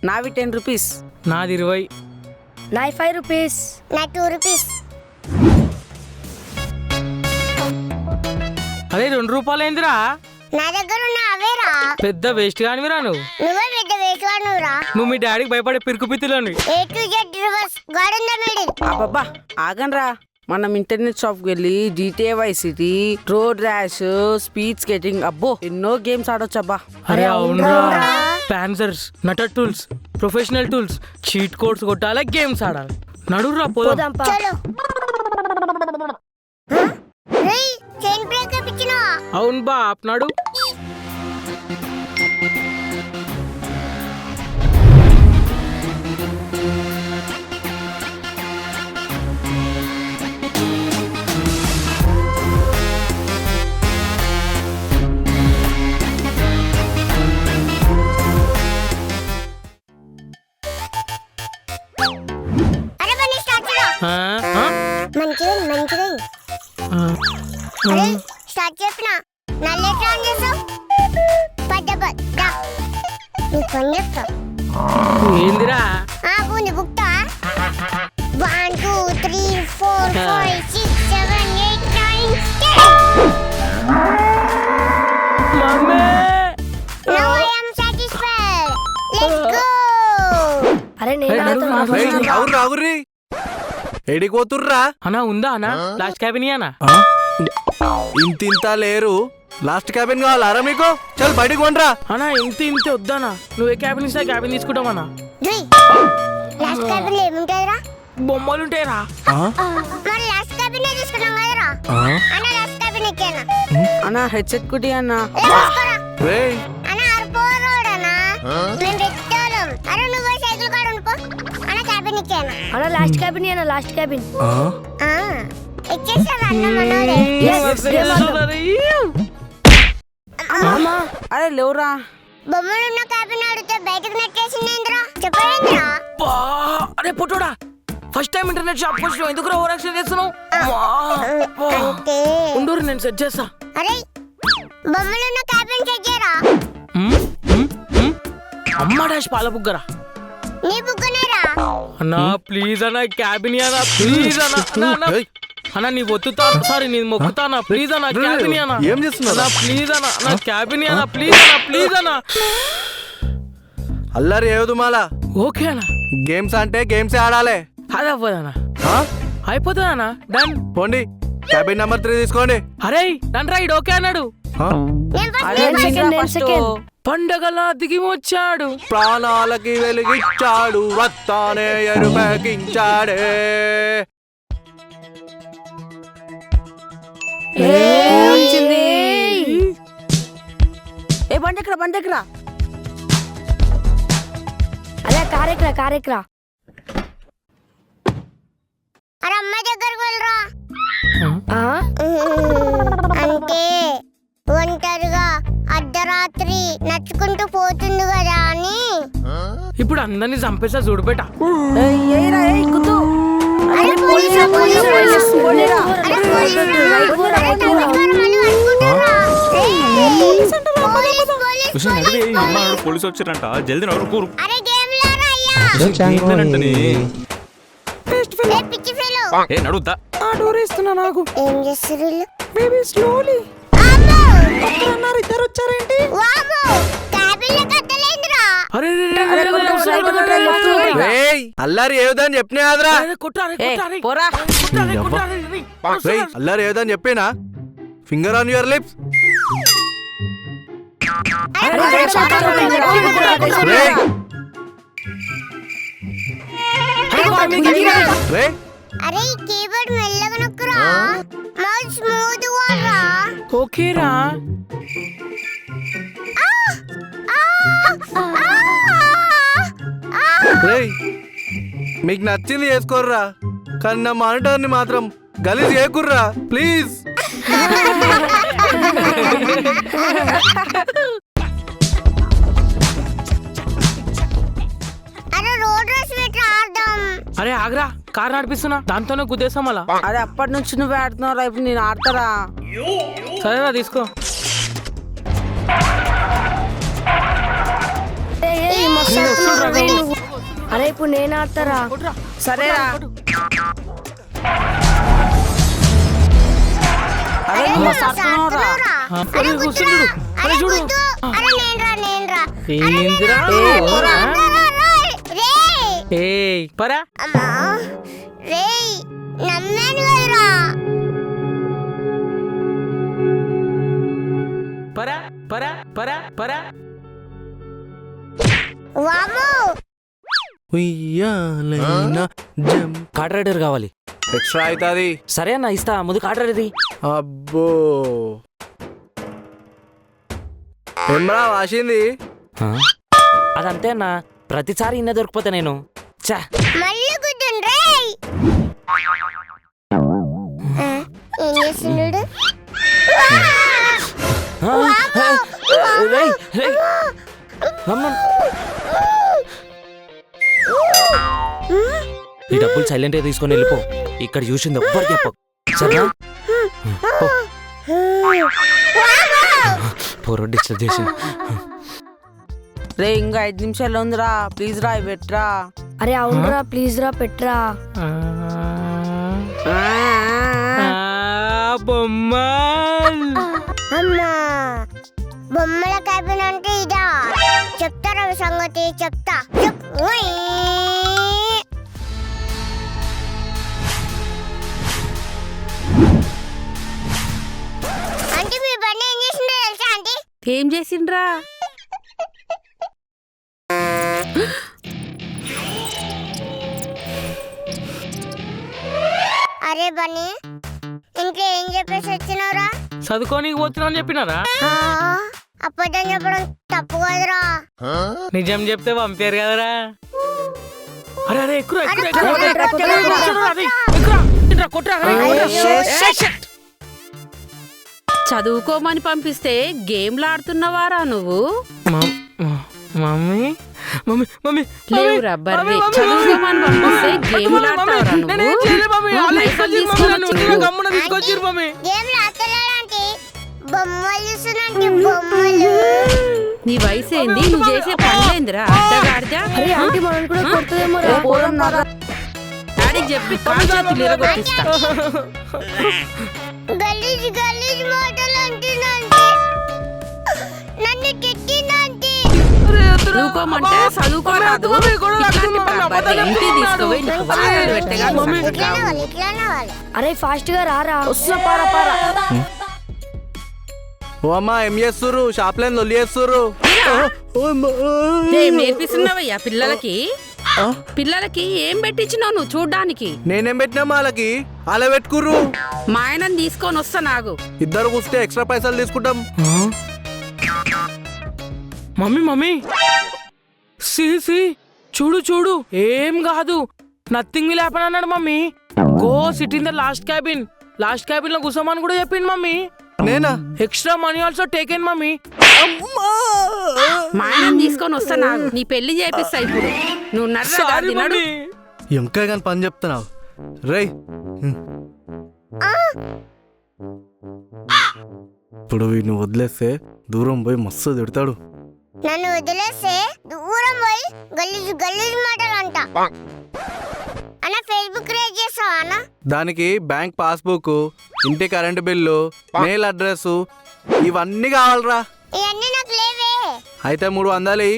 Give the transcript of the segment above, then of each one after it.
నావి 10 రూపీస్. నాది 20. నాయి 5 రూపీస్. నా 2 రూపీస్. అదే 2 రూపాయలు ఏందిరా? నా దగ్గర ఉన్న అవేరా. పెద్ద వేస్ట్ కానివిరా నువ్వు. నువ్వే పెద్ద వేసుకున్నావురా. నువ్వు మీ డాడీకి భయపడే పిరుకు పిత్తులని. A to Z reverse God in the middle. అబ్బబ్బా ఆగండ్రా. మనం ఇంటర్నెట్ షాప్ కి వెళ్ళి GTA Vice City, road rash, speed skating అబ్బో ఎన్నో గేమ్స్ ఆడొచ్చు అబ్బా. అరే అవునరా. పాన్సర్స్, నటర్ tools, professional tools, cheat codes కొట్టాలి, గేమ్స్ ఆడాలి. నడురా పోదాం. చలో. రేయ్ చైన్ బ్రేకర్ పిచ్చినావా? అవును బా ఆప్నాడు. మంచిది. అరే స్టార్ట్ చెప్పినా నల్ల ఎట్లా ఆన్ చేసావు? పడ్డబల్ దా నీకు పని చెప్తా. ఏందిరా? పూని బుక్తా. 1 2 3 4 5 6 7 8 9 10. Mummy Now I am satisfied. Let's go. అరే నేను ఆగుర్రి ఏడికి పోతుర్రా? అన్నా ఉందా అన్నా? లాస్ట్ క్యాబిన్ అన్నా. ఇంత లేరు. లాస్ట్ క్యాబిన్ కావాలా మీకు? చల్ బయటికి కొండ్రా. అన్నా ఇంత వద్దానా? నువ్వు ఏ క్యాబిన్ ఇస్తా క్యాబిన్ తీసుకుంటావన్నా? లాస్ట్ క్యాబిన్ ఏముంటాయిరా? బొమ్మలుంటాయిరా. మరి లాస్ట్ క్యాబిన్ తీసుకున్నాం కదరా. అన్న లాస్ట్ క్యాబిన్ ఎక్కేనా? అన్నా హెడ్సెట్ కుట్టి అన్నా. రేయ్ అన్న అరపోరోడనా నేను పెట్టాలం. అరే నువ్వు సైకిల్ కాడ ఉండిపో. అన్న క్యాబిన్ ఎక్కేనా? అన్న లాస్ట్ క్యాబిన్ అన్న లాస్ట్ క్యాబిన్. ఎక్కేసావా అన్న మనోడే? అరే లేవురా. బొమ్మలున్న క్యాబిన్ అడిగితే బయటకు నెట్టేసిందేంద్రా? చెప్పేంద్రా? అరే పొట్టోడా, ఫస్ట్ టైం ఇంటర్నెట్ షాప్ వచ్చినావు, ఎందుకు ఓవర్ యాక్షన్ చేస్తున్నావు? అంటే ఉండూరు నేను సెట్ చేస్తా. అరే బొమ్మలున్న క్యాబిన్ చెక్ చేయరా? అమ్మ డాష్ పాల బుగ్గరా. నీ బుగ్గనేరా? అన్నా ప్లీజ్ అన్నా క్యాబిన్ అన్నా ప్లీజ్ అన్నా. అన్నా నీ ఒత్తుతా సారీ నీ మొక్కుతానా ప్లీజ్ అన్నా క్యాబిన్ అన్నా. ఏం చేస్తున్నా? ప్లీజ్ అన్నా నా క్యాబిన్ అన్నా ప్లీజ్ అన్నా. అల్లరి ఏదు మాలా. ఓకే అన్నా. గేమ్స్ అంటే గేమ్స్ ఆడాలి. అది అవ్వదన్నా. అయిపోతుందన్నా. డన్. పోండి క్యాబిన్ నెంబర్ 3 తీసుకోండి. అరే డన్ రైడ్ ఓకే అన్నాడు. పండగలా దిగి వచ్చాడు, ప్రాణాలకి వెలిగిచ్చాడు, రక్తానే ఎరుపెక్కించాడే. ఏ బండెక్కరా. అదే కారెక్కరా. అరే అమ్మ దగ్గరకు వెళ్ళరా. అంటే ఒంటరిగా అర్ధరాత్రి నడుచుకుంటూ పోతుంది కదా అని. ఇప్పుడు అందరినీ చంపేసా చూడుపేట. పోలీసు వచ్చారంట, జల్దీ నడుకూరు. నడుద్దా నాకు ఏం చేస్తారు? బేబీ స్లోలీ ఇద్దరు వచ్చారేంటి? అల్లరి ఏదని చెప్పినా ఆదరా. అల్లరి ఏదని చెప్పినా. Finger on your lips. అరే కీబోర్డ్ మెల్లగా నొక్కురా. మౌస్ స్మూత్ వారా. ఓకేరా. మీకు నచ్చింది చేసుకోర్రా, కానీ నా మానిటర్ని మాత్రం గలీజ్ చేయకుర్రా ప్లీజ్. అరే ఆగ్రా, కార్ నడిపిస్తున్నా, దాంతోనే గుద్దేసాం అలా. అరే అప్పటి నుంచి నువ్వే ఆడుతున్నావు, రేపు నేను ఆడతారా? సరేరా తీసుకో. అరే ఇప్పుడు నేను ఆడతారా? సరేరా. అరే అరే నువ్వు నువ్వు సాడుతున్నావురా. సాడుతున్నావురా. ఆ, అరే అరే కూర్చోరా. కూర్చుండు. అరే అరే చూడు. కూర్చో. అరే నేనురా. ఏందిరా రేయ్. ఏయ్ పరా అమ్మా రేయ్ నమ్మాను కదరా. పరా పరా పరా పరా వామ్మో ఉయ్యాలైనా జం కార్డ్ రైడర్ కావాలి. ఎక్స్ట్రా అవుతుంది. సరే అన్న ఇస్తా, ముందు కార్డ్ రైడర్ది. అబ్బో ఏమ్రా వాసింది. అదంతే అన్న, ప్రతిసారి ఇన్న దొరికిపోతా నేను. చా మళ్ళీ కూర్చుని రేయ్. ఏం చేస్తున్నాడు? రేయ్, రేయ్. అమ్మ. ఈ డబ్బులు సైలెంట్గా తీసుకొని వెళ్ళిపో. ఇక్కడ చూసింది ఎవ్వరికి చెప్పకు, సరేనా? పోరో డిస్టర్బ్ చేసి. రే ఇంకా 5 నిమిషాలు ఉందిరా, ప్లీజ్ రా ఇవి పెట్రా. అరే అవునరా, ప్లీజ్ రా పెట్రా. బొమ్మ అమ్మా బొమ్మల క్యాబిన్ అంటే ఇదా? చెప్తారా సంగతి? చెప్తా. ఉయ్. ఆంటీ మీ బండి ఏం చేసిందో తెలుసా ఆంటీ? ఏం చేసిండ్రా? అరే బన్నీ ఇంట్లో ఏం చెప్పేసి వచ్చినావురా? చదువుకోనికి పోతున్నా అని చెప్పినారా? అబద్ధం చెప్పడం తప్పు కదరా. నిజం చెప్తే పంపారు కదరా. అరే అరే ఎక్కురా అరే, కొట్రా. చదువుకోమని పంపిస్తే గేమ్లు ఆడుతున్నవారా నువ్వు? మమ్మీ మమ్మీ మమ్మీ లేవురా బర్రె, చదువుకోమని పంపిస్తే గేమ్లు ఆడతావరా తీసుకొచ్చిరు మమ్మీ. గేమ్ ఆడతలేదంటే బొమ్మలు చూస్తున్నంటే బొమ్మలు. నీ వయసు ఏంది? నువ్వు చేసే పనులేందిరా అడ్డగాడిదా? అరే ఆంటీ మనం కూడా కొడుతుందేమో రా. డాడీకి చెప్పి కాలు చేతులు ఇరగొట్టిస్తా. గలీజ్ గలీజ్ మాటలు అంటున్నాంటే నన్ను తిట్టిందంటే. చదువుకోమంటే చదువుకోరాదు. ఇట్లాంటి పద్ధతి ఇంటికి తీసుకుపోయి నీకు వాతలు పెట్టగా నువ్వు ఇట్లానే వాళ్ళు ఇట్లానే వాళ్ళు. అరే ఫాస్ట్ గా రారా. వస్తున్నా, పారా పారా. ఓ అమ్మా ఏం చేస్తుర్రు? షాప్లైన్ లొల్లి చేస్తుర్రు. ఏం నేర్పిస్తున్నావయ్యా పిల్లలకి? పిల్లలకి ఏం పెట్టించినావు నువ్వు చూడ్డానికి? నేనేం పెట్టినా వాళ్ళకి అలా పెట్టుకుర్రు. మా ఆయనని తీసుకొని వస్తా నాగు. ఇద్దరు కూస్తే ఎక్స్ట్రా పైసలు తీసుకుంటాం. మమ్మీ మమ్మీ సి చూడు చూడు, ఏం కాదు, నథింగ్ విల్ హ్యాపెన్ అన్నాడు mummy. Go SIT in the last cabin లో కూర్చోమని కూడా చెప్పింది మమ్మీ. నేనా? Extra money also taken mummy. మా ఆయనని తీసుకొని వస్తా నాగు. నీ పెళ్లి చేపిస్తా ఇప్పుడు. నువ్వు నడు. ఇంకా కానీ పని చెప్తున్నావు రేయ్. ఇప్పుడు వీడిని వదిలేస్తే దూరం పోయి మస్తు తిడతాడు. నన్ను వదిలేస్తే దూరం పోయి గలీజ్ గలీజ్ మాటలు అంట. అన్న ఫేస్బుక్ క్రియేట్ చేస్తావా అన్న? దానికి బ్యాంక్ పాస్బుక్, ఇంటి కరెంటు బిల్లు, మెయిల్ అడ్రస్ ఇవన్నీ కావాలరా. ఇవన్నీ నాకు లేవే. అయితే 300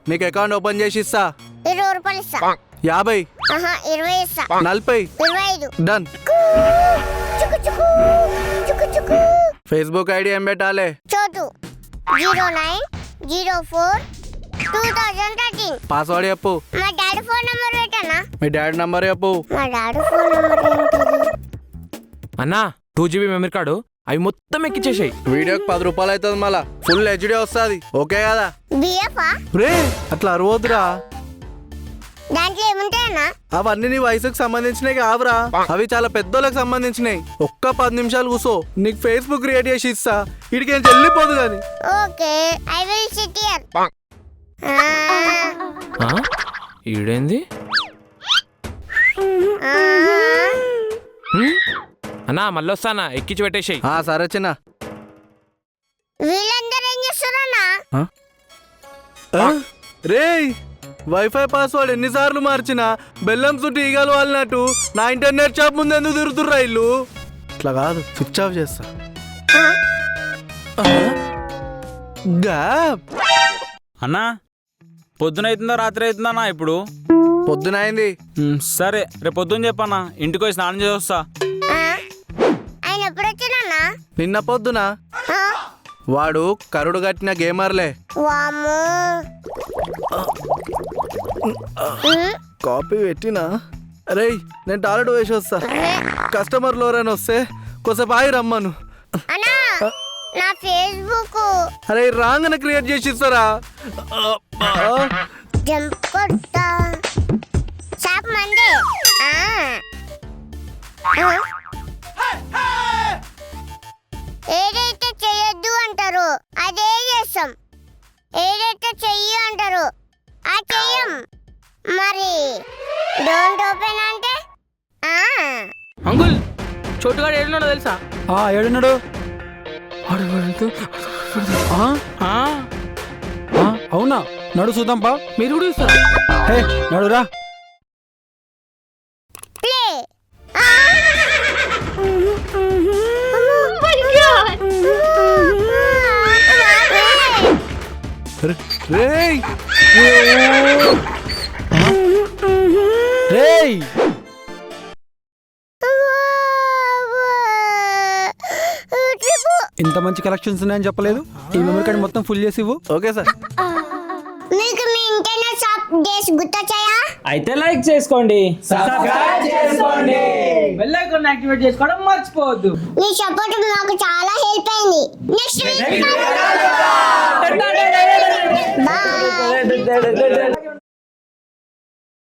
నీకు అకౌంట్ ఓపెన్ చేసి ఇస్తా. 20 రూపాయలు ఇస్తా. 50, 20 ఇస్తా. 40 25. డన్. చుకు చుకు చుకు చుకు. ఫేస్బుక్ ఐడి ఏం పెట్టాలి? చోటు 0904-2013. పాస్వర్డ్ చెప్పు. మా డాడీ ఫోన్ నంబర్ పెట్టానా? మీ డాడీ నంబర్ చెప్పు. మా డాడీ ఫోన్ నంబర్ ఏంటిది? అన్నా 2GB మెమరీ కార్డు, అవి మొత్తం ఎక్కిచ్చేసాయి. వీడియోకి 10 రూపాయలు అవుతుంది, మళ్ళా ఫుల్ హెచ్డి వస్తుంది. ఓకే కదా? బిఎఫా? రే అట్లా అరవద్దురా. దాంట్లో ఏముంటాయన్నా? అవన్నీ నీ వయసుకు సంబంధించినవి కావురా, అవి చాలా పెద్దోళ్ళకి సంబంధించినవి. ఒక్క 10 నిమిషాలు కూసో, నీకు ఫేస్బుక్ క్రియేట్ చేసి ఇస్తా. ఇడికి ఏం చెల్లిపోదు కానీ. Okay I will sit here. ఈడేంది అన్నా? మళ్ళీ వస్తానా, ఎక్కించి పెట్టేసాయి. సరే చిన్న. వీళ్ళందరూ ఏం చేస్తారన్నా? రేయ్ వైఫై పాస్వర్డ్ ఎన్నిసార్లు మార్చినా బెల్లం చుట్టూ ఈగలు వాలినట్టు నా ఇంటర్నెట్ షాప్ ముందు ఎందుకు తిరుగుతుర్రా ఇల్లు? ఇట్లా కాదు, స్విచ్ ఆఫ్ చేస్తా. గ్యాప్. అన్నా పొద్దున అవుతుందా రాత్రి అవుతుందా అన్నా ఇప్పుడు? పొద్దున అయింది. సరే రేపు పొద్దున్న చెప్పన్నా, ఇంటికి పోయి స్నానం చేసి వస్తా. ఆయన ఎప్పుడు వచ్చినా? నిన్న పొద్దున. వాడు కరుడు కట్టిన గేమర్లే. వాము కాపీ పెట్టినా. అరే నేను టాయిలెట్ వేసి వస్తా. కస్టమర్లు ఎవరైనా వస్తే కొంచెం ఆగి రమ్మను. అన్నా నా ఫేస్బుక్ అరే రాంగ్ క్రియేట్ చేసి ఇస్తారా? జంప్ కొడతా షాప్ మందే. ఏదైతే చెయ్యొద్దు అంటారు అదే చేస్తాం, ఏదైతే చెయ్యి అంటారు ఆ చెయ్యం. మరి డోంట్ ఓపెన్ అంటే అంకుల్ చోటుగాడు ఏడున్నాడో తెలుసా? ఏడున్నాడు? అవునా? నడు చూద్దాంపా. మీరు కూడా చూస్తారా? హే నడురా. ప్లే. రేయ్ రేయ్ ఇంత మంచి కలెక్షన్స్ ఉన్నాయని చెప్పలేదు. ఈ మెమరీ కార్డ్ మొత్తం ఫుల్ చేసి ఇవ్వు. Okay sir. మీకు మీ ఇంటర్నెట్ షాప్ డేస్ గుర్తొచ్చాయా? అయితే లైక్ చేసుకోండి, బెల్ ఐకాన్ యాక్టివేట్ చేసుకోవడం మర్చిపోవద్దు. మీ సపోర్ట్ మాకు చాలా హెల్ప్ అయింది. Next week bye.